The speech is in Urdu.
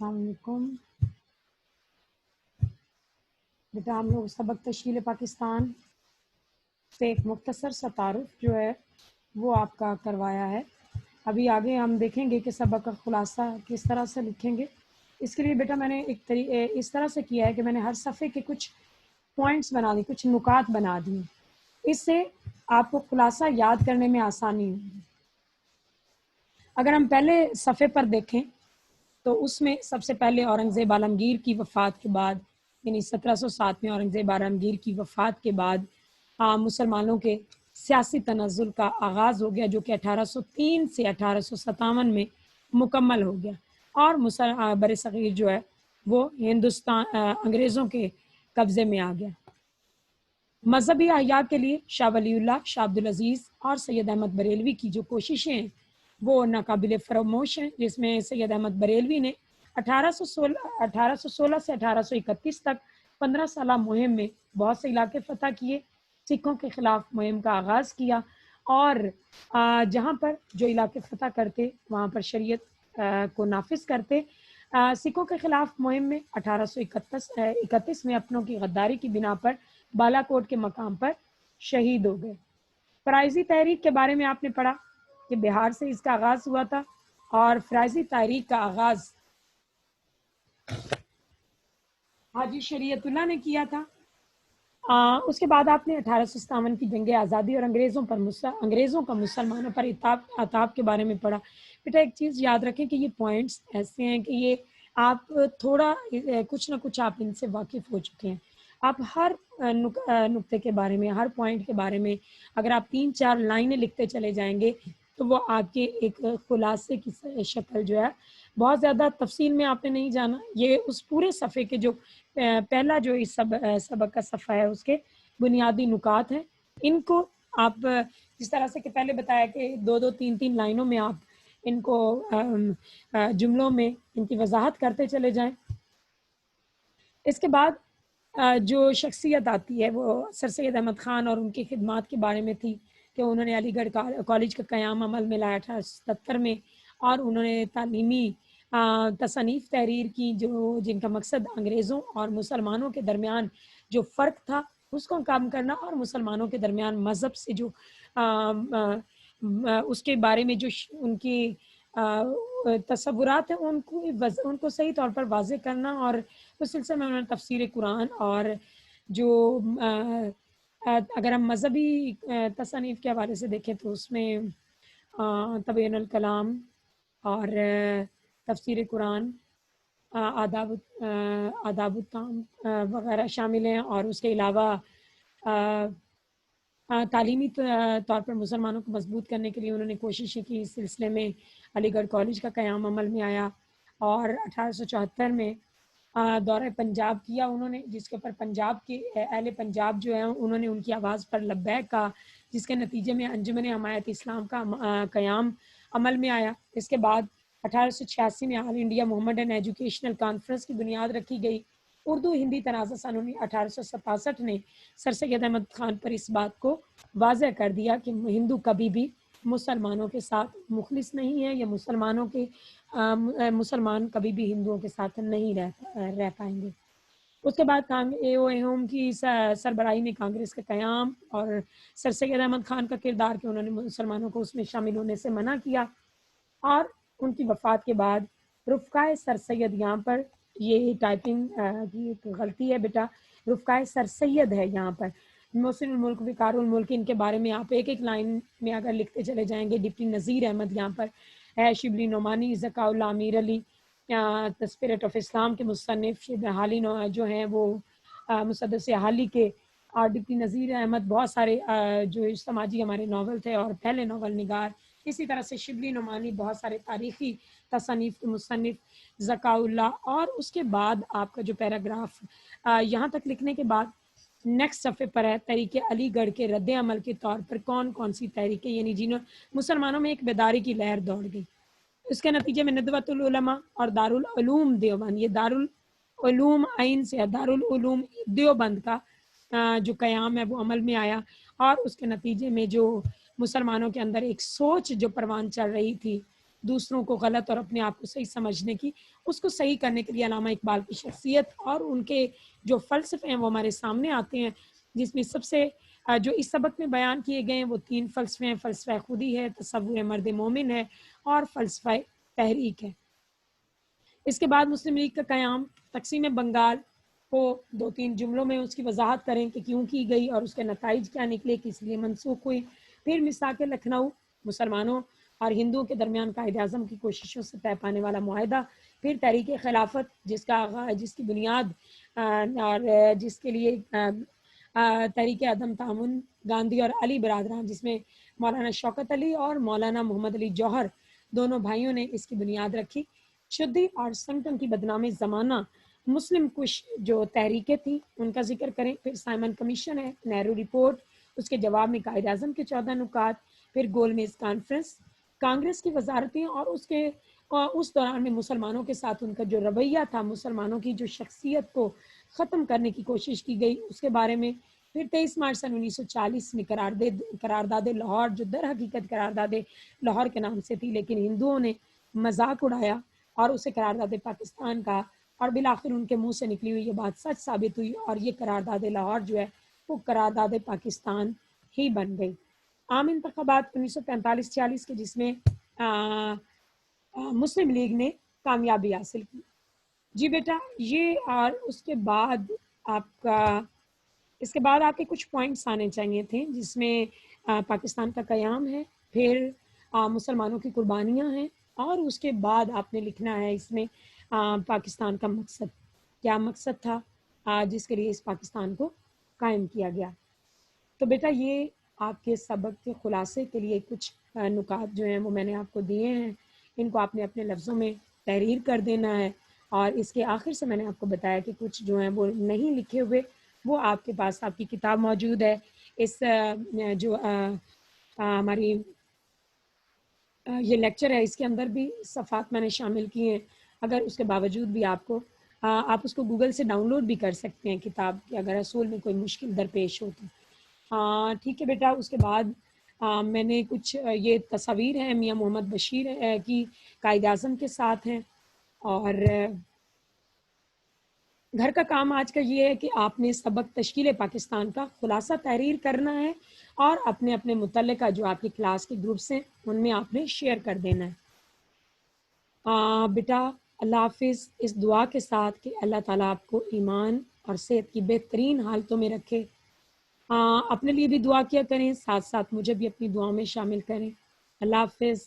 السلام علیکم بیٹا، ہم لوگ سبق تشکیل پاکستان سے ایک مختصر سا تعارف جو ہے وہ آپ کا کروایا ہے۔ ابھی آگے ہم دیکھیں گے کہ سبق کا خلاصہ کس طرح سے لکھیں گے۔ اس کے لیے بیٹا میں نے اس طرح سے کیا ہے کہ میں نے ہر صفحے کے کچھ پوائنٹس بنا دی، کچھ نکات بنا دی۔ اس سے آپ کو خلاصہ یاد کرنے میں آسانی ہوگی۔ اگر ہم پہلے صفحے پر دیکھیں تو اس میں سب سے پہلے اورنگزیب عالمگیر کی وفات کے بعد، یعنی 1707 میں اورنگزیب عالمگیر کی وفات کے بعد مسلمانوں کے سیاسی تنزل کا آغاز ہو گیا، جو کہ 1803 سے 1857 میں مکمل ہو گیا، اور بر صغیر جو ہے وہ ہندوستان انگریزوں کے قبضے میں آ گیا۔ مذہبی احیا کے لیے شاہ ولی اللہ، شاہ عبدالعزیز اور سید احمد بریلوی کی جو کوششیں ہیں وہ ناقابل فراموش ہیں، جس میں سید احمد بریلوی نے 1816 سے 1831 تک 15 سالہ مہم میں بہت سے علاقے فتح کیے، سکھوں کے خلاف مہم کا آغاز کیا، اور جہاں پر جو علاقے فتح کرتے وہاں پر شریعت کو نافذ کرتے۔ سکھوں کے خلاف مہم میں 1831 میں اپنوں کی غداری کی بنا پر بالا کوٹ کے مقام پر شہید ہو گئے۔ فرائضی تحریک کے بارے میں آپ نے پڑھا کہ بہار سے اس کا آغاز ہوا تھا، اور فرائضی تحریک کا آغاز حاجی شریعت اللہ نے کیا تھا۔ اس کے بعد آپ نے 1857 کی جنگ آزادی اور انگریزوں کا مسلمانوں پر عتاب کے بارے میں پڑھا۔ بیٹا ایک چیز یاد رکھیں کہ یہ پوائنٹس ایسے ہیں کہ یہ آپ تھوڑا کچھ نہ کچھ آپ ان سے واقف ہو چکے ہیں۔ آپ ہر نقطے کے بارے میں، ہر پوائنٹ کے بارے میں اگر آپ 3-4 لائنیں لکھتے چلے جائیں گے تو وہ آپ کے ایک خلاصے کی شکل جو ہے، بہت زیادہ تفصیل میں آپ نے نہیں جانا۔ یہ اس پورے صفحے کے جو پہلا جو اس سبق کا صفحہ ہے اس کے بنیادی نکات ہیں، ان کو آپ جس طرح سے کہ پہلے بتایا کہ 2-3 لائنوں میں آپ ان کو جملوں میں ان کی وضاحت کرتے چلے جائیں۔ اس کے بعد جو شخصیت آتی ہے وہ سر سید احمد خان اور ان کی خدمات کے بارے میں تھی کہ انہوں نے علی گڑھ کالج کا قیام عمل میں لایا 1877 میں، اور انہوں نے تعلیمی تصانیف تحریر کی جن کا مقصد انگریزوں اور مسلمانوں کے درمیان جو فرق تھا اس کو کم کرنا، اور مسلمانوں کے درمیان مذہب سے جو اس کے بارے میں جو ان کی تصورات ہیں ان کو صحیح طور پر واضح کرنا، اور اس سلسلے میں انہوں نے تفسیر قرآن اور جو اگر ہم مذہبی تصانیف کے حوالے سے دیکھیں تو اس میں تبیین الکلام اور تفسیر قرآن، آداب الطعام وغیرہ شامل ہیں، اور اس کے علاوہ تعلیمی طور پر مسلمانوں کو مضبوط کرنے کے لیے انہوں نے کوششیں کی۔ اس سلسلے میں علی گڑھ کالج کا قیام عمل میں آیا، اور 1874 میں دورہ پنجاب کیا انہوں نے، جس کے اوپر پنجاب کے اہل پنجاب جو ہیں انہوں نے ان کی آواز پر لبیک کہا، جس کے نتیجے میں انجمن حمایت اسلام کا قیام عمل میں آیا۔ اس کے بعد 1886 میں آل انڈیا محمدن ایجوکیشنل کانفرنس کی بنیاد رکھی گئی۔ اردو ہندی تنازع سن 1867 نے سر سید احمد خان پر اس بات کو واضح کر دیا کہ ہندو کبھی بھی مسلمانوں کے ساتھ مخلص نہیں ہے، یا مسلمان کبھی بھی ہندوؤں کے ساتھ نہیں رہ پائیں گے۔ اس کے بعد اوم کی سربراہی میں کانگریس کا قیام، اور سر سید احمد خان کا کردار کہ انہوں نے مسلمانوں کو اس میں شامل ہونے سے منع کیا، اور ان کی وفات کے بعد رفقائے سر سید، یہاں پر یہ ٹائپنگ کی ایک غلطی ہے بیٹا، رفقائے سر سید ہے یہاں پر، محسن الملک، وقار الملک، ان کے بارے میں آپ ایک لائن میں اگر لکھتے چلے جائیں گے۔ ڈپٹی نذیر احمد یہاں پر ہے، شبلی نعمانی، ذکاء اللہ امیر علی، دی اسپرٹ آف اسلام کے مصنف، شیب حالی جو ہیں وہ مسدس حالی کے، اور ڈپٹی نذیر احمد بہت سارے جو سماجی ہمارے ناول تھے اور پہلے ناول نگار۔ اسی طرح سے شبلی نعمانی بہت سارے تاریخی تصانیف کے مصنف، ذکاء اللہ۔ اور اس کے بعد آپ کا جو پیراگراف یہاں تک لکھنے کے بعد نیکسٹ صفحے پر ہے، تحریک علی گڑھ کے رد عمل کے طور پر کون کون سی تحریکیں، یعنی جنہوں مسلمانوں میں ایک بیداری کی لہر دوڑ گئی۔ اس کے نتیجے میں ندوۃ العلماء اور دارالعلوم دیوبند، یہ دارالعلوم عین سے دارالعلوم دیوبند کا جو قیام ہے وہ عمل میں آیا، اور اس کے نتیجے میں جو مسلمانوں کے اندر ایک سوچ جو پروان چڑھ رہی تھی دوسروں کو غلط اور اپنے آپ کو صحیح سمجھنے کی، اس کو صحیح کرنے کے لیے علامہ اقبال کی شخصیت اور ان کے جو فلسفے ہیں وہ ہمارے سامنے آتے ہیں، جس میں سب سے جو اس سبق میں بیان کیے گئے ہیں وہ 3 فلسفے ہیں، فلسفہ خودی ہے، تصور مرد مومن ہے اور فلسفہ تحریک ہے۔ اس کے بعد مسلم لیگ کا قیام، تقسیم بنگال کو 2-3 جملوں میں اس کی وضاحت کریں کہ کیوں کی گئی اور اس کے نتائج کیا نکلے، کس لیے منسوخ ہوئی۔ پھر میثاق لکھنؤ، مسلمانوں اور ہندوؤں کے درمیان قائد اعظم کی کوششوں سے طے پانے والا معاہدہ۔ پھر تحریک خلافت، جس کا آغاز، جس کی بنیاد اور جس کے لیے تحریک عدم تعاون گاندھی اور علی برادران، جس میں مولانا شوکت علی اور مولانا محمد علی جوہر دونوں بھائیوں نے اس کی بنیاد رکھی۔ شدی اور سنگٹن کی بدنام زمانہ مسلم کش جو تحریکیں تھیں ان کا ذکر کریں۔ پھر سائمن کمیشن ہے، نہرو رپورٹ، اس کے جواب میں قائد اعظم کے 14 نکات۔ پھر گول میز کانفرنس، کانگریس کی وزارتیں اور اس دوران میں مسلمانوں کے ساتھ ان کا جو رویہ تھا، مسلمانوں کی جو شخصیت کو ختم کرنے کی کوشش کی گئی اس کے بارے میں۔ پھر 23 مارچ سن 1940 میں قرارداد لاہور، جو در حقیقت قرارداد لاہور کے نام سے تھی لیکن ہندوؤں نے مذاق اڑایا اور اسے قرارداد پاکستان کا، اور بالآخر ان کے منہ سے نکلی ہوئی یہ بات سچ ثابت ہوئی اور یہ قرارداد لاہور جو ہے وہ قرارداد پاکستان ہی بن گئی۔ عام انتخابات 1945-46 کے، جس میں مسلم لیگ نے کامیابی حاصل کی۔ جی بیٹا، یہ اور اس کے بعد آپ کے کچھ پوائنٹس آنے چاہیے تھے، جس میں پاکستان کا قیام ہے، پھر مسلمانوں کی قربانیاں ہیں، اور اس کے بعد آپ نے لکھنا ہے اس میں پاکستان کا مقصد، کیا مقصد تھا جس کے لیے اس پاکستان کو قائم کیا گیا۔ تو بیٹا یہ آپ کے سبق کے خلاصے کے لیے کچھ نکات جو ہیں وہ میں نے آپ کو دیے ہیں، ان کو آپ نے اپنے لفظوں میں تحریر کر دینا ہے، اور اس کے آخر سے میں نے آپ کو بتایا کہ کچھ جو ہیں وہ نہیں لکھے ہوئے وہ آپ کے پاس آپ کی کتاب موجود ہے۔ اس جو ہماری یہ لیکچر ہے اس کے اندر بھی صفحات میں نے شامل کیے ہیں، اگر اس کے باوجود بھی آپ اس کو گوگل سے ڈاؤن لوڈ بھی کر سکتے ہیں کتاب کی، اگر اصول میں کوئی مشکل درپیش ہو تو۔ ٹھیک ہے بیٹا، اس کے بعد میں نے کچھ یہ تصاویر ہیں میاں محمد بشیر کی قائد اعظم کے ساتھ ہیں، اور گھر کا کام آج کا یہ ہے کہ آپ نے سبق تشکیل پاکستان کا خلاصہ تحریر کرنا ہے، اور اپنے متعلقہ جو آپ کی کلاس کے گروپس ہیں ان میں آپ نے شیئر کر دینا ہے۔ بیٹا اللہ حافظ، اس دعا کے ساتھ کہ اللہ تعالیٰ آپ کو ایمان اور صحت کی بہترین حالتوں میں رکھے۔ اپنے لیے بھی دعا کیا کریں، ساتھ ساتھ مجھے بھی اپنی دعاؤں میں شامل کریں۔ اللہ حافظ۔